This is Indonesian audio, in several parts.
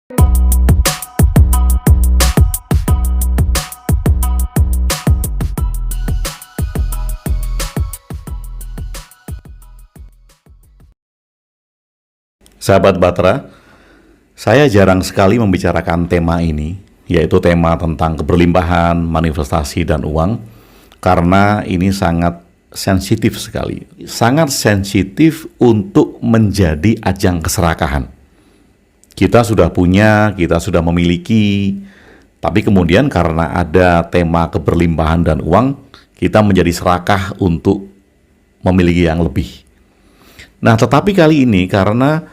Sahabat Batra, saya jarang sekali membicarakan tema ini, yaitu tema tentang keberlimpahan, manifestasi, dan uang, karena ini sangat sensitif sekali. Sangat sensitif untuk menjadi ajang keserakahan. Kita sudah punya, kita sudah memiliki, tapi kemudian karena ada tema keberlimpahan dan uang, kita menjadi serakah untuk memiliki yang lebih. Nah, tetapi kali ini karena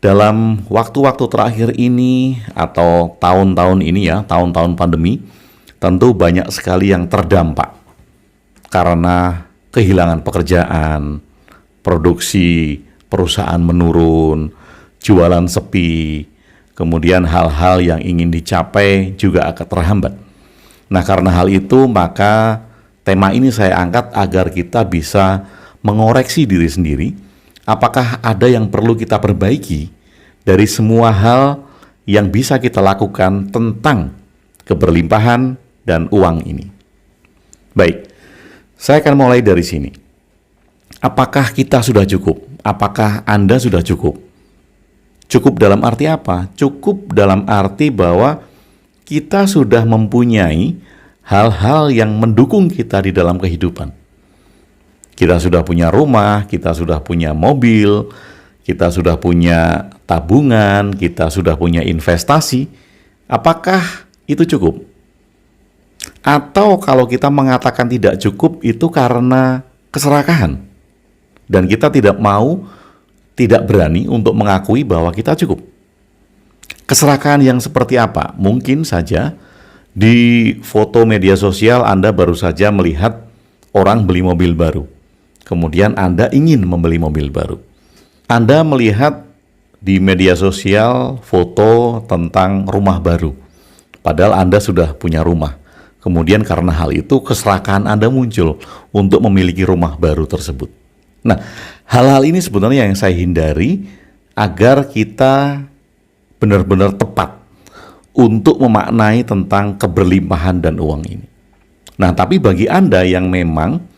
dalam waktu-waktu terakhir ini atau tahun-tahun ini ya, tahun-tahun pandemi, tentu banyak sekali yang terdampak karena kehilangan pekerjaan, produksi perusahaan menurun, jualan sepi, kemudian hal-hal yang ingin dicapai juga akan terhambat. Nah, karena hal itu maka tema ini saya angkat agar kita bisa mengoreksi diri sendiri. Apakah ada yang perlu kita perbaiki dari semua hal yang bisa kita lakukan tentang keberlimpahan dan uang ini? Baik, saya akan mulai dari sini. Apakah kita sudah cukup? Apakah Anda sudah cukup? Cukup dalam arti apa? Cukup dalam arti bahwa kita sudah mempunyai hal-hal yang mendukung kita di dalam kehidupan. Kita sudah punya rumah, kita sudah punya mobil, kita sudah punya tabungan, kita sudah punya investasi. Apakah itu cukup? Atau kalau kita mengatakan tidak cukup itu karena keserakahan dan kita tidak mau, tidak berani untuk mengakui bahwa kita cukup. Keserakahan yang seperti apa? Mungkin saja di foto media sosial Anda baru saja melihat orang beli mobil baru. Kemudian Anda ingin membeli mobil baru. Anda melihat di media sosial foto tentang rumah baru. Padahal Anda sudah punya rumah. Kemudian karena hal itu keserakahan Anda muncul untuk memiliki rumah baru tersebut. Nah, hal-hal ini sebenarnya yang saya hindari agar kita benar-benar tepat untuk memaknai tentang keberlimpahan dan uang ini. Nah, tapi bagi Anda yang memang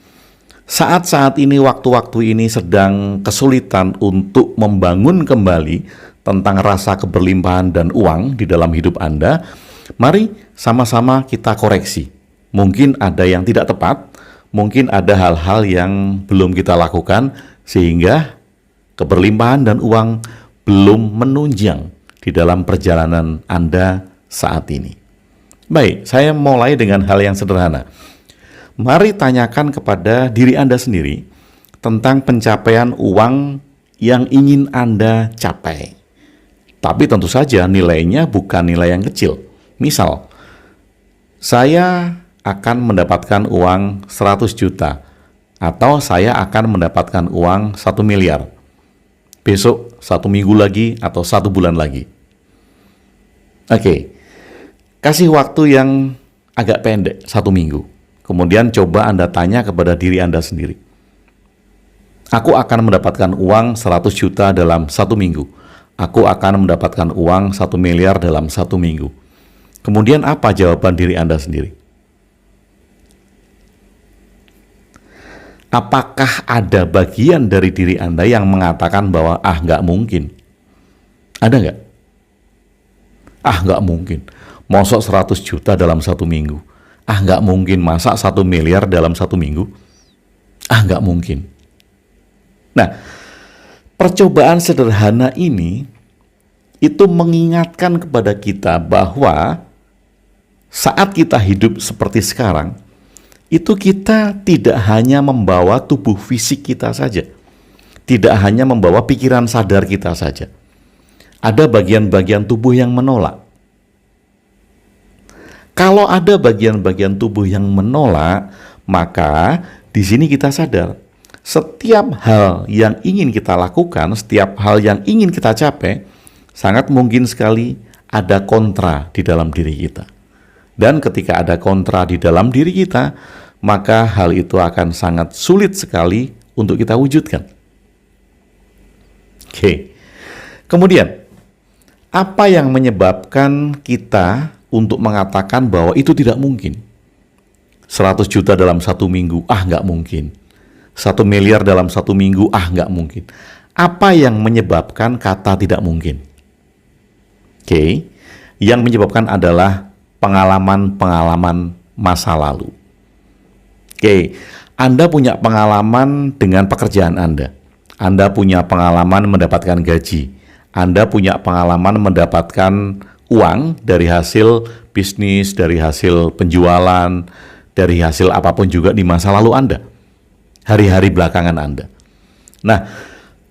saat-saat ini, waktu-waktu ini sedang kesulitan untuk membangun kembali tentang rasa keberlimpahan dan uang di dalam hidup Anda, mari sama-sama kita koreksi. Mungkin ada yang tidak tepat, mungkin ada hal-hal yang belum kita lakukan, sehingga keberlimpahan dan uang belum menunjang di dalam perjalanan Anda saat ini. Baik, saya mulai dengan hal yang sederhana. Mari tanyakan kepada diri Anda sendiri tentang pencapaian uang yang ingin Anda capai. Tapi tentu saja nilainya bukan nilai yang kecil. Misal, saya akan mendapatkan uang 100 juta atau saya akan mendapatkan uang 1 miliar. Besok, 1 minggu lagi atau 1 bulan lagi. Oke, kasih waktu yang agak pendek, 1 minggu. Kemudian coba Anda tanya kepada diri Anda sendiri. Aku akan mendapatkan uang 100 juta dalam 1 minggu. Aku akan mendapatkan uang 1 miliar dalam 1 minggu. Kemudian apa jawaban diri Anda sendiri? Apakah ada bagian dari diri Anda yang mengatakan bahwa nggak mungkin? Ada nggak? Nggak mungkin. Mosok 100 juta dalam 1 minggu. Nggak mungkin. Masa 1 miliar dalam 1 minggu? Nggak mungkin. Nah, percobaan sederhana ini itu mengingatkan kepada kita bahwa saat kita hidup seperti sekarang, itu kita tidak hanya membawa tubuh fisik kita saja, tidak hanya membawa pikiran sadar kita saja. Ada bagian-bagian tubuh yang menolak. Kalau ada bagian-bagian tubuh yang menolak, maka di sini kita sadar, setiap hal yang ingin kita lakukan, setiap hal yang ingin kita capai, sangat mungkin sekali ada kontra di dalam diri kita. Dan ketika ada kontra di dalam diri kita, maka hal itu akan sangat sulit sekali untuk kita wujudkan. Oke. Kemudian, Apa yang menyebabkan kita untuk mengatakan bahwa itu tidak mungkin? 100 juta dalam 1 minggu, nggak mungkin. 1 miliar dalam 1 minggu, nggak mungkin. Apa yang menyebabkan kata tidak mungkin? Oke, yang menyebabkan adalah pengalaman-pengalaman masa lalu. Oke, Anda punya pengalaman dengan pekerjaan Anda. Anda punya pengalaman mendapatkan gaji. Anda punya pengalaman mendapatkan uang dari hasil bisnis, dari hasil penjualan, dari hasil apapun juga di masa lalu Anda, hari-hari belakangan Anda. Nah,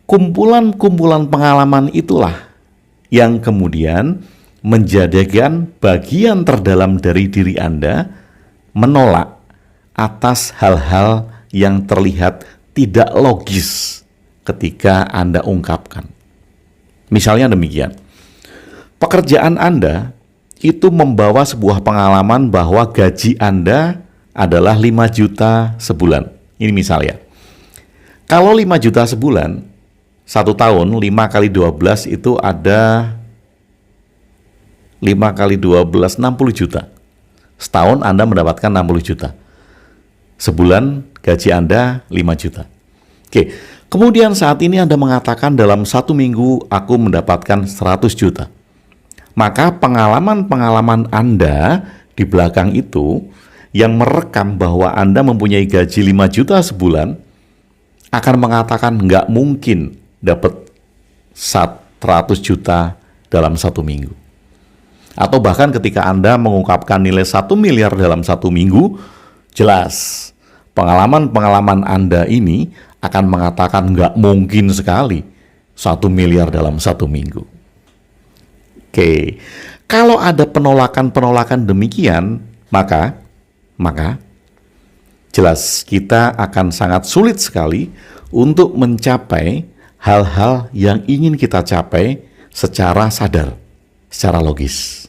kumpulan-kumpulan pengalaman itulah yang kemudian menjadikan bagian terdalam dari diri Anda menolak atas hal-hal yang terlihat tidak logis ketika Anda ungkapkan. Misalnya demikian, pekerjaan Anda itu membawa sebuah pengalaman bahwa gaji Anda adalah 5 juta sebulan. Ini misalnya. Kalau 5 juta sebulan, 1 tahun, 5 kali 12 itu ada 5 kali 12, 60 juta. Setahun Anda mendapatkan 60 juta. Sebulan gaji Anda 5 juta. Oke. Kemudian saat ini Anda mengatakan dalam 1 minggu aku mendapatkan 100 juta. Maka pengalaman-pengalaman Anda di belakang itu yang merekam bahwa Anda mempunyai gaji 5 juta sebulan akan mengatakan nggak mungkin dapat 100 juta dalam 1 minggu. Atau bahkan ketika Anda mengungkapkan nilai 1 miliar dalam 1 minggu, jelas pengalaman-pengalaman Anda ini akan mengatakan nggak mungkin sekali 1 miliar dalam 1 minggu. Oke, kalau ada penolakan-penolakan demikian, maka jelas kita akan sangat sulit sekali untuk mencapai hal-hal yang ingin kita capai secara sadar, secara logis.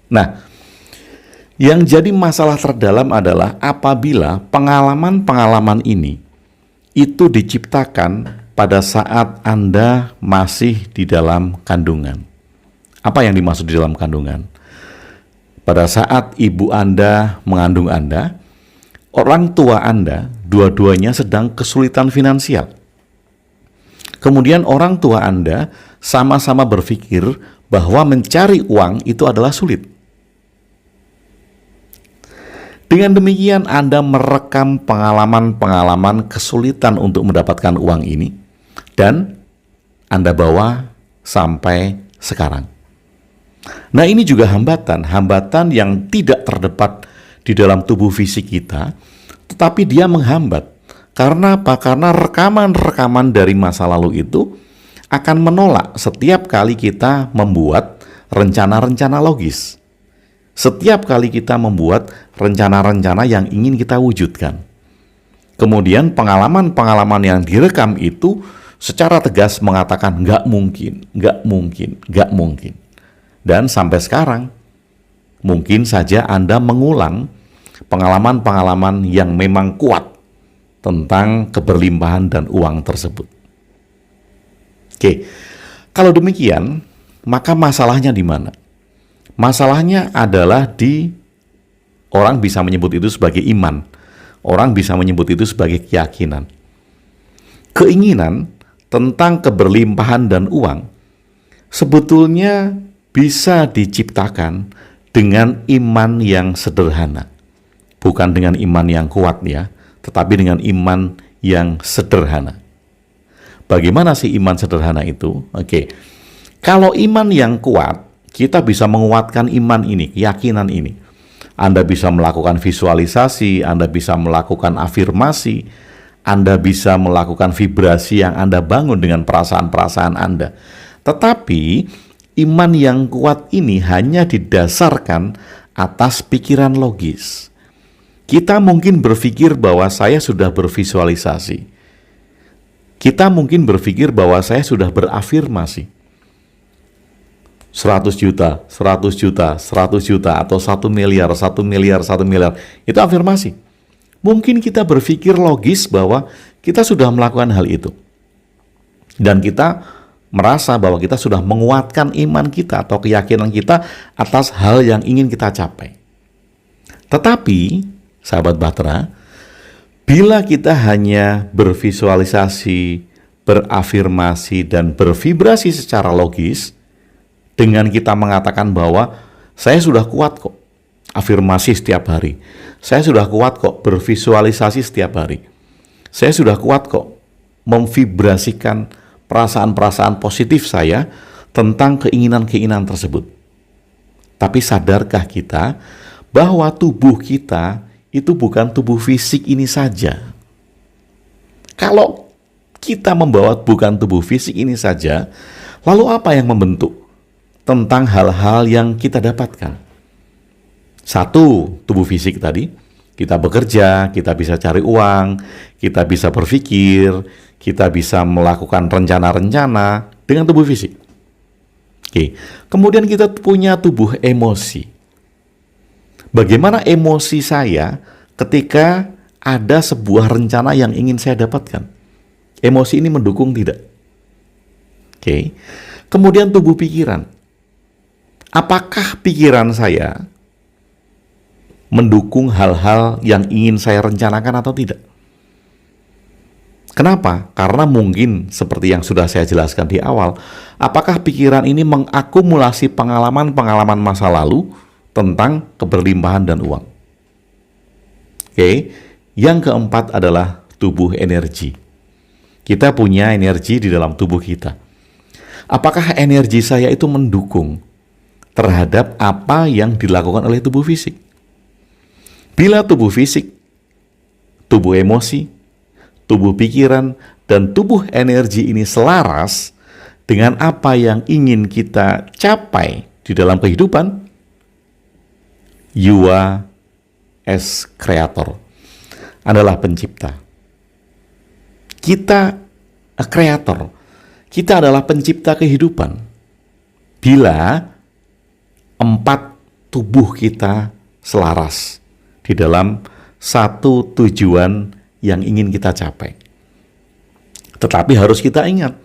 Nah, yang jadi masalah terdalam adalah apabila pengalaman-pengalaman ini itu diciptakan pada saat Anda masih di dalam kandungan. Apa yang dimaksud di dalam kandungan? Pada saat ibu Anda mengandung Anda, orang tua Anda dua-duanya sedang kesulitan finansial. Kemudian orang tua Anda sama-sama berpikir bahwa mencari uang itu adalah sulit. Dengan demikian Anda merekam pengalaman-pengalaman kesulitan untuk mendapatkan uang ini dan Anda bawa sampai sekarang. Nah, ini juga hambatan yang tidak terdapat di dalam tubuh fisik kita, tetapi dia menghambat. Karena apa? Karena rekaman-rekaman dari masa lalu itu akan menolak setiap kali kita membuat rencana-rencana logis. Setiap kali kita membuat rencana-rencana yang ingin kita wujudkan. Kemudian pengalaman-pengalaman yang direkam itu secara tegas mengatakan nggak mungkin, nggak mungkin, nggak mungkin. Dan sampai sekarang, mungkin saja Anda mengulang pengalaman-pengalaman yang memang kuat tentang keberlimpahan dan uang tersebut. Oke, kalau demikian, maka masalahnya di mana? Masalahnya adalah di orang bisa menyebut itu sebagai iman. Orang bisa menyebut itu sebagai keyakinan. Keinginan tentang keberlimpahan dan uang sebetulnya bisa diciptakan dengan iman yang sederhana. Bukan dengan iman yang kuat ya, tetapi dengan iman yang sederhana. Bagaimana sih iman sederhana itu? Oke. Kalau iman yang kuat, kita bisa menguatkan iman ini, keyakinan ini. Anda bisa melakukan visualisasi, Anda bisa melakukan afirmasi, Anda bisa melakukan vibrasi yang Anda bangun dengan perasaan-perasaan Anda. Tetapi, iman yang kuat ini hanya didasarkan atas pikiran logis. Kita mungkin berpikir bahwa saya sudah bervisualisasi. Kita mungkin berpikir bahwa saya sudah berafirmasi. 100 juta, 100 juta, 100 juta, atau 1 miliar, 1 miliar, 1 miliar. Itu afirmasi. Mungkin kita berpikir logis bahwa kita sudah melakukan hal itu. Dan kita merasa bahwa kita sudah menguatkan iman kita atau keyakinan kita atas hal yang ingin kita capai. Tetapi, sahabat Bahtera, bila kita hanya bervisualisasi, berafirmasi, dan bervibrasi secara logis, dengan kita mengatakan bahwa saya sudah kuat kok afirmasi setiap hari, saya sudah kuat kok bervisualisasi setiap hari, saya sudah kuat kok memvibrasikan perasaan-perasaan positif saya tentang keinginan-keinginan tersebut. Tapi sadarkah kita bahwa tubuh kita itu bukan tubuh fisik ini saja? Kalau kita membawa bukan tubuh fisik ini saja, lalu apa yang membentuk tentang hal-hal yang kita dapatkan? Satu, tubuh fisik tadi. Kita bekerja, kita bisa cari uang, kita bisa berpikir, kita bisa melakukan rencana-rencana dengan tubuh fisik. Oke. Kemudian kita punya tubuh emosi. Bagaimana emosi saya ketika ada sebuah rencana yang ingin saya dapatkan? Emosi ini mendukung tidak? Oke. Kemudian tubuh pikiran. Apakah pikiran saya mendukung hal-hal yang ingin saya rencanakan atau tidak? Kenapa? Karena mungkin seperti yang sudah saya jelaskan di awal, apakah pikiran ini mengakumulasi pengalaman-pengalaman masa lalu tentang keberlimpahan dan uang? Oke. Yang keempat adalah tubuh energi. Kita punya energi di dalam tubuh kita. Apakah energi saya itu mendukung terhadap apa yang dilakukan oleh tubuh fisik? Bila tubuh fisik, tubuh emosi, tubuh pikiran, dan tubuh energi ini selaras dengan apa yang ingin kita capai di dalam kehidupan, you are as creator, adalah pencipta. Kita a creator, kita adalah pencipta kehidupan. Bila empat tubuh kita selaras di dalam satu tujuan yang ingin kita capai. Tetapi harus kita ingat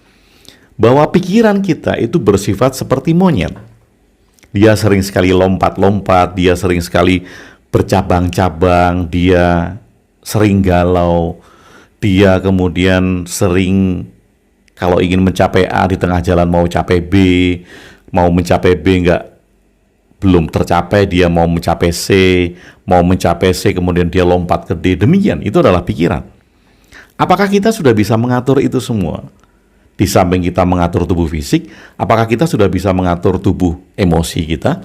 bahwa pikiran kita itu bersifat seperti monyet. Dia sering sekali lompat-lompat, dia sering sekali bercabang-cabang, dia sering galau, dia kemudian sering kalau ingin mencapai A di tengah jalan mau capai B, mau mencapai B belum tercapai, dia mau mencapai C, mau mencapai C, kemudian dia lompat ke D. Demikian, itu adalah pikiran. Apakah kita sudah bisa mengatur itu semua? Di samping kita mengatur tubuh fisik, apakah kita sudah bisa mengatur tubuh emosi kita,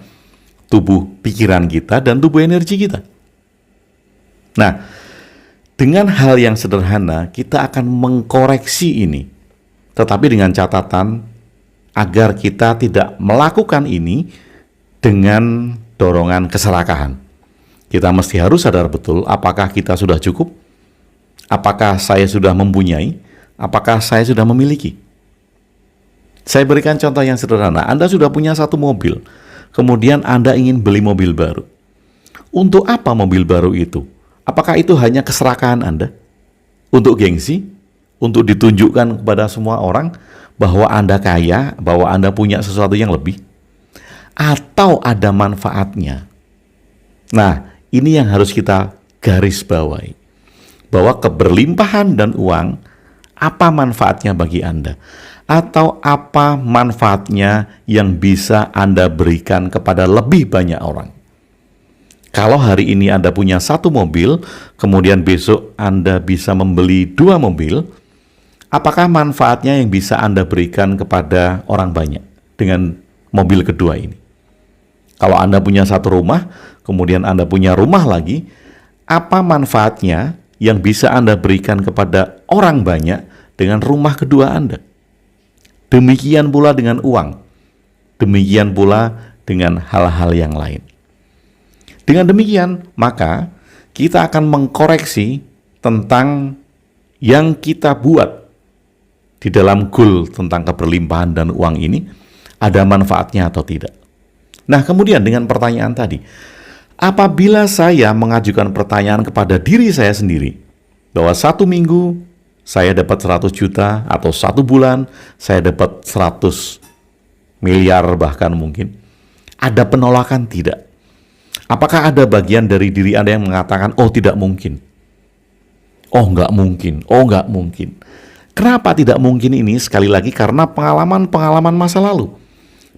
tubuh pikiran kita, dan tubuh energi kita? Nah, dengan hal yang sederhana, kita akan mengkoreksi ini. Tetapi dengan catatan, agar kita tidak melakukan ini dengan dorongan keserakahan. Kita mesti harus sadar betul apakah kita sudah cukup, apakah saya sudah mempunyai, apakah saya sudah memiliki. Saya berikan contoh yang sederhana. Anda sudah punya satu mobil, kemudian Anda ingin beli mobil baru. Untuk apa mobil baru itu? Apakah itu hanya keserakahan Anda? Untuk gengsi? Untuk ditunjukkan kepada semua orang bahwa Anda kaya, bahwa Anda punya sesuatu yang lebih? Atau ada manfaatnya? Nah, ini yang harus kita garis bawahi. Bahwa keberlimpahan dan uang, apa manfaatnya bagi Anda? Atau apa manfaatnya yang bisa Anda berikan kepada lebih banyak orang? Kalau hari ini Anda punya satu mobil, kemudian besok Anda bisa membeli 2 mobil, apakah manfaatnya yang bisa Anda berikan kepada orang banyak dengan mobil kedua ini? Kalau Anda punya satu rumah, kemudian Anda punya rumah lagi, apa manfaatnya yang bisa Anda berikan kepada orang banyak dengan rumah kedua Anda? Demikian pula dengan uang. Demikian pula dengan hal-hal yang lain. Dengan demikian, maka kita akan mengkoreksi tentang yang kita buat di dalam goal tentang keberlimpahan dan uang ini, ada manfaatnya atau tidak. Nah, kemudian dengan pertanyaan tadi, apabila saya mengajukan pertanyaan kepada diri saya sendiri, bahwa 1 minggu saya dapat 100 juta, atau 1 bulan saya dapat 100 miliar bahkan mungkin. Ada penolakan tidak? Apakah ada bagian dari diri Anda yang mengatakan, oh tidak mungkin, oh nggak mungkin, oh nggak mungkin? Kenapa tidak mungkin ini? Sekali lagi karena pengalaman-pengalaman masa lalu.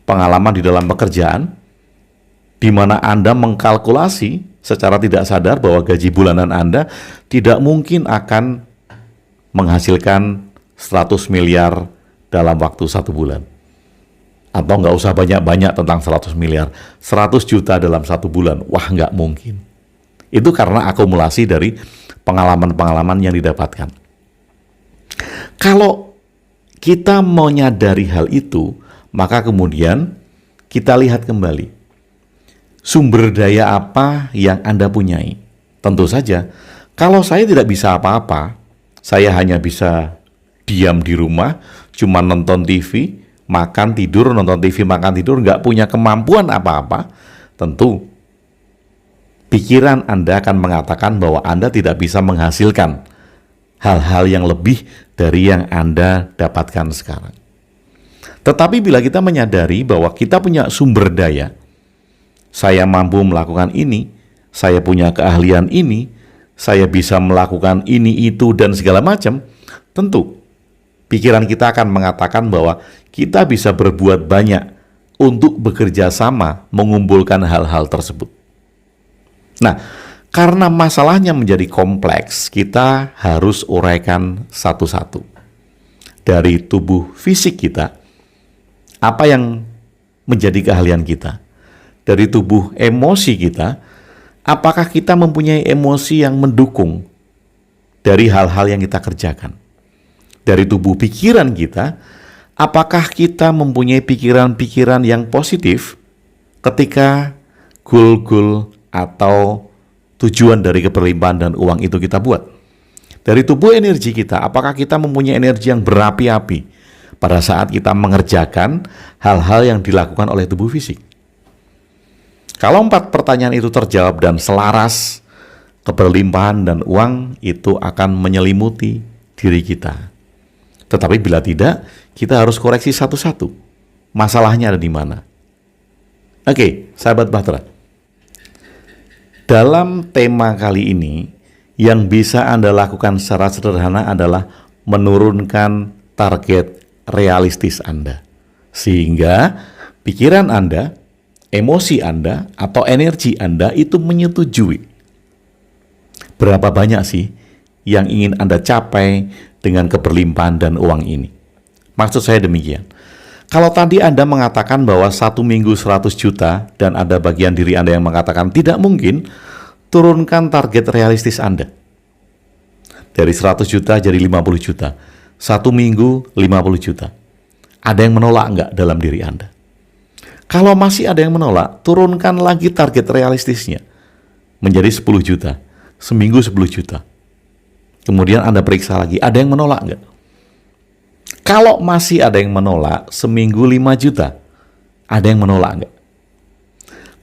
Pengalaman di dalam pekerjaan, di mana Anda mengkalkulasi secara tidak sadar bahwa gaji bulanan Anda tidak mungkin akan menghasilkan 100 miliar dalam waktu 1 bulan. Atau nggak usah banyak-banyak tentang 100 miliar, 100 juta dalam 1 bulan. Wah, nggak mungkin. Itu karena akumulasi dari pengalaman-pengalaman yang didapatkan. Kalau kita menyadari hal itu, maka kemudian kita lihat kembali sumber daya apa yang Anda punyai. Tentu saja, kalau saya tidak bisa apa-apa, saya hanya bisa diam di rumah, cuma nonton TV, makan tidur, nonton TV, makan tidur, nggak punya kemampuan apa-apa, tentu pikiran Anda akan mengatakan bahwa Anda tidak bisa menghasilkan hal-hal yang lebih dari yang Anda dapatkan sekarang. Tetapi bila kita menyadari bahwa kita punya sumber daya, saya mampu melakukan ini, saya punya keahlian ini, saya bisa melakukan ini, itu, dan segala macam, tentu pikiran kita akan mengatakan bahwa kita bisa berbuat banyak untuk bekerja sama mengumpulkan hal-hal tersebut. Nah, karena masalahnya menjadi kompleks, kita harus uraikan satu-satu. Dari tubuh fisik kita, apa yang menjadi keahlian kita? Dari tubuh emosi kita, apakah kita mempunyai emosi yang mendukung dari hal-hal yang kita kerjakan? Dari tubuh pikiran kita, apakah kita mempunyai pikiran-pikiran yang positif ketika goal-goal atau tujuan dari keberlimpahan dan uang itu kita buat? Dari tubuh energi kita, apakah kita mempunyai energi yang berapi-api pada saat kita mengerjakan hal-hal yang dilakukan oleh tubuh fisik? Kalau 4 pertanyaan itu terjawab dan selaras, keberlimpahan dan uang itu akan menyelimuti diri kita. Tetapi bila tidak, kita harus koreksi satu-satu. Masalahnya ada di mana? Oke, sahabat Bahtera. Dalam tema kali ini, yang bisa Anda lakukan secara sederhana adalah menurunkan target realistis Anda. Sehingga pikiran Anda, emosi Anda, atau energi Anda itu menyetujui. Berapa banyak sih yang ingin Anda capai dengan keberlimpahan dan uang ini? Maksud saya demikian. Kalau tadi Anda mengatakan bahwa 1 minggu 100 juta dan ada bagian diri Anda yang mengatakan tidak mungkin, turunkan target realistis Anda. Dari 100 juta jadi 50 juta. 1 minggu 50 juta. Ada yang menolak enggak dalam diri Anda? Kalau masih ada yang menolak, turunkan lagi target realistisnya menjadi 10 juta. Seminggu 10 juta. Kemudian Anda periksa lagi, ada yang menolak enggak? Kalau masih ada yang menolak, seminggu 5 juta. Ada yang menolak enggak?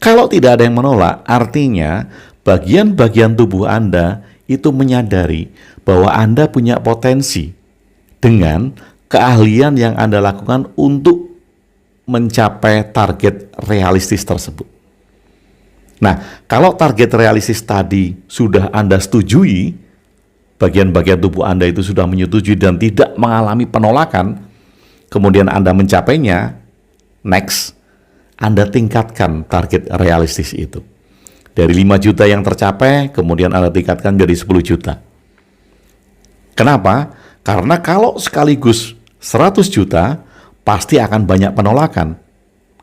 Kalau tidak ada yang menolak, artinya bagian-bagian tubuh Anda itu menyadari bahwa Anda punya potensi dengan keahlian yang Anda lakukan untuk mencapai target realistis tersebut. Nah, kalau target realistis tadi sudah Anda setujui, bagian-bagian tubuh Anda itu sudah menyetujui dan tidak mengalami penolakan, kemudian Anda mencapainya, next, Anda tingkatkan target realistis itu. Dari 5 juta yang tercapai, kemudian Anda tingkatkan jadi 10 juta. Kenapa? Karena kalau sekaligus 100 juta, pasti akan banyak penolakan.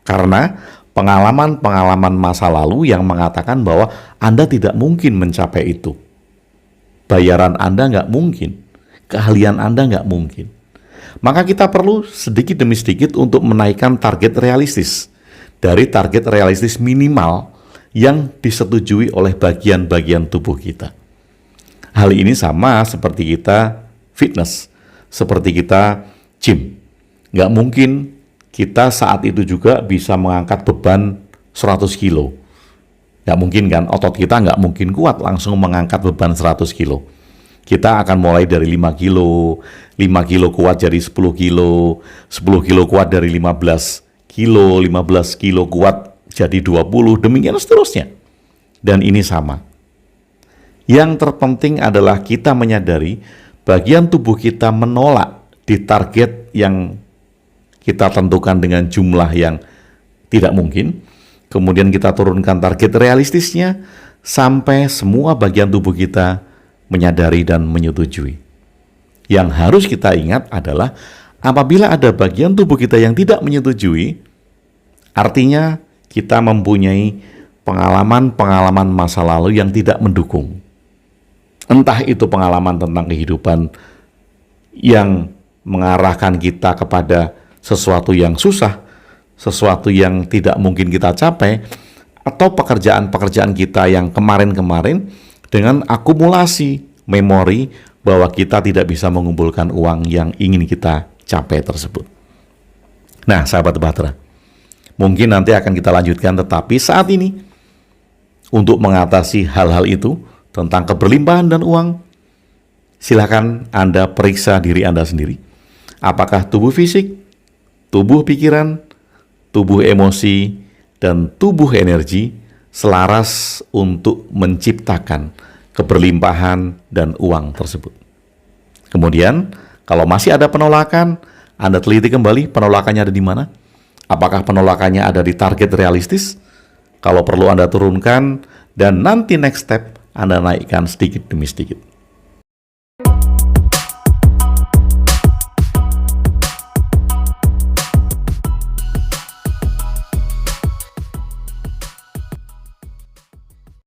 Karena pengalaman-pengalaman masa lalu yang mengatakan bahwa Anda tidak mungkin mencapai itu. Bayaran Anda nggak mungkin, keahlian Anda nggak mungkin. Maka kita perlu sedikit demi sedikit untuk menaikkan target realistis. Dari target realistis minimal yang disetujui oleh bagian-bagian tubuh kita. Hal ini sama seperti kita fitness, seperti kita gym. Nggak mungkin kita saat itu juga bisa mengangkat beban 100 kilo. Nggak mungkin kan, otot kita nggak mungkin kuat langsung mengangkat beban 100 kilo. Kita akan mulai dari 5 kilo, 5 kilo kuat jadi 10 kilo, 10 kilo kuat dari 15 kilo, 15 kilo kuat jadi 20, demikian seterusnya. Dan ini sama. Yang terpenting adalah kita menyadari bagian tubuh kita menolak di target yang kita tentukan dengan jumlah yang tidak mungkin. Kemudian kita turunkan target realistisnya sampai semua bagian tubuh kita menyadari dan menyetujui. Yang harus kita ingat adalah apabila ada bagian tubuh kita yang tidak menyetujui, artinya kita mempunyai pengalaman-pengalaman masa lalu yang tidak mendukung. Entah itu pengalaman tentang kehidupan yang mengarahkan kita kepada sesuatu yang susah, sesuatu yang tidak mungkin kita capai, atau pekerjaan-pekerjaan kita yang kemarin-kemarin dengan akumulasi memori bahwa kita tidak bisa mengumpulkan uang yang ingin kita capai tersebut. Nah, sahabat Bahtera, mungkin nanti akan kita lanjutkan, tetapi saat ini untuk mengatasi hal-hal itu tentang keberlimpahan dan uang, silakan Anda periksa diri Anda sendiri. Apakah tubuh fisik, tubuh pikiran, tubuh emosi, dan tubuh energi selaras untuk menciptakan keberlimpahan dan uang tersebut. Kemudian, kalau masih ada penolakan, Anda teliti kembali penolakannya ada di mana. Apakah penolakannya ada di target realistis? Kalau perlu Anda turunkan, dan nanti next step Anda naikkan sedikit demi sedikit.